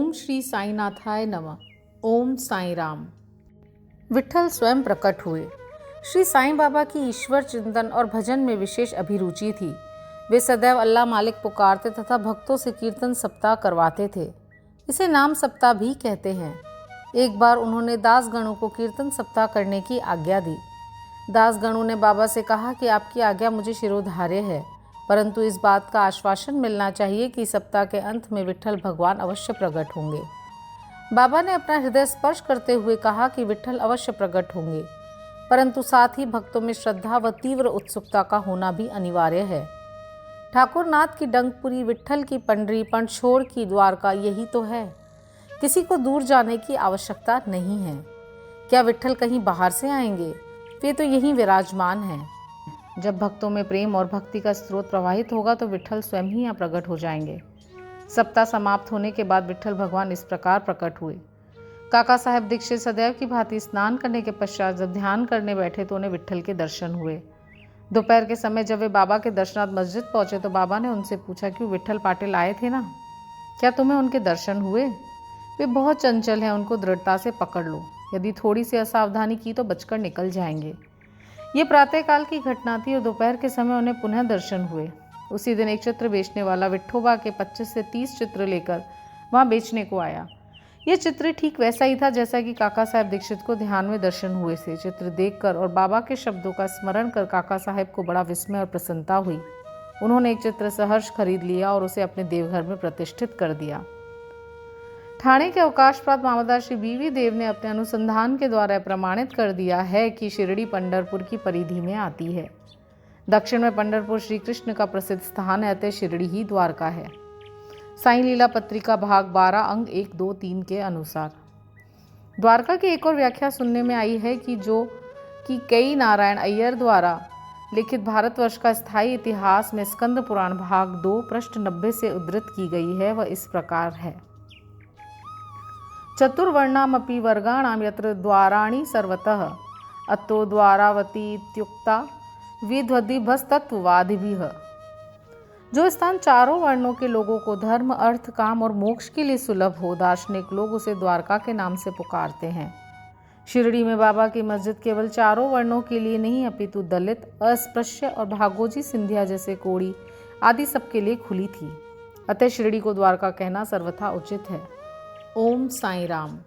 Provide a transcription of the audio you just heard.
ओम श्री साईनाथाय नमः। ओम साईं राम। विट्ठल स्वयं प्रकट हुए। श्री साईं बाबा की ईश्वर चिंतन और भजन में विशेष अभिरुचि थी। वे सदैव अल्लाह मालिक पुकारते तथा भक्तों से कीर्तन सप्ताह करवाते थे। इसे नाम सप्ताह भी कहते हैं। एक बार उन्होंने दासगणों को कीर्तन सप्ताह करने की आज्ञा दी। दासगणों ने बाबा से कहा कि आपकी आज्ञा मुझे शिरोधार्य है, परंतु इस बात का आश्वासन मिलना चाहिए कि सप्ताह के अंत में विट्ठल भगवान अवश्य प्रकट होंगे। बाबा ने अपना हृदय स्पर्श करते हुए कहा कि विट्ठल अवश्य प्रकट होंगे, परंतु साथ ही भक्तों में श्रद्धा व तीव्र उत्सुकता का होना भी अनिवार्य है। ठाकुरनाथ की डंकपुरी, विट्ठल की पंडरी, पणछोड़ की द्वारका, यही तो है। किसी को दूर जाने की आवश्यकता नहीं है। क्या विट्ठल कहीं बाहर से आएंगे? वे तो यहीं विराजमान हैं। जब भक्तों में प्रेम और भक्ति का स्रोत प्रवाहित होगा तो विट्ठल स्वयं ही यहाँ प्रकट हो जाएंगे। सप्ताह समाप्त होने के बाद विट्ठल भगवान इस प्रकार प्रकट हुए। काका साहेब दीक्षित सदैव की भांति स्नान करने के पश्चात जब ध्यान करने बैठे तो उन्हें विट्ठल के दर्शन हुए। दोपहर के समय जब वे बाबा के दर्शनार्थ मस्जिद पहुंचे तो बाबा ने उनसे पूछा, क्यों विट्ठल पाटिल आए थे ना, क्या तुम्हें उनके दर्शन हुए? वे बहुत चंचल हैं, उनको दृढ़ता से पकड़ लो। यदि थोड़ी सी असावधानी की तो बचकर निकल जाएंगे। ये प्रातःकाल की घटना थी और दोपहर के समय उन्हें पुनः दर्शन हुए। उसी दिन एक चित्र बेचने वाला विट्ठोबा के 25 से 30 चित्र लेकर वहाँ बेचने को आया। ये चित्र ठीक वैसा ही था जैसा कि काका साहेब दीक्षित को ध्यान में दर्शन हुए थे। चित्र देखकर और बाबा के शब्दों का स्मरण कर काका साहेब को बड़ा विस्मय और प्रसन्नता हुई। उन्होंने एक चित्र सहर्ष खरीद लिया और उसे अपने देवघर में प्रतिष्ठित कर दिया। ठाणे के अवकाश प्राप्त मामलदार श्री बीवी देव ने अपने अनुसंधान के द्वारा प्रमाणित कर दिया है कि शिरडी पंढरपुर की परिधि में आती है। दक्षिण में पंढरपुर श्री कृष्ण का प्रसिद्ध स्थान है, अतः शिरडी ही द्वारका है। साईं लीला पत्रिका भाग 12 अंग 1, 2, 3 के अनुसार द्वारका की एक और व्याख्या सुनने में आई है कि कई नारायण अय्यर द्वारा लिखित भारतवर्ष का स्थायी इतिहास में स्कंद पुराण भाग 2 पृष्ठ 90 से उद्धृत की गई है। वह इस प्रकार है। चतुर्वर्णामपि वर्गाणां यत्र द्वाराणि सर्वतः अतो द्वारावती इत्युक्ता विध्वदिभस्तत्ववादिभिः। जो स्थान चारों वर्णों के लोगों को धर्म, अर्थ, काम और मोक्ष के लिए सुलभ हो, दार्शनिक लोग उसे द्वारका के नाम से पुकारते हैं। शिरडी में बाबा की मस्जिद केवल चारों वर्णों के लिए नहीं अपितु दलित, अस्पृश्य और भागोजी सिंधिया जैसे कोड़ी आदि सबके लिए खुली थी। अतः शिरडी को द्वारका कहना सर्वथा उचित है। ओम साईं राम।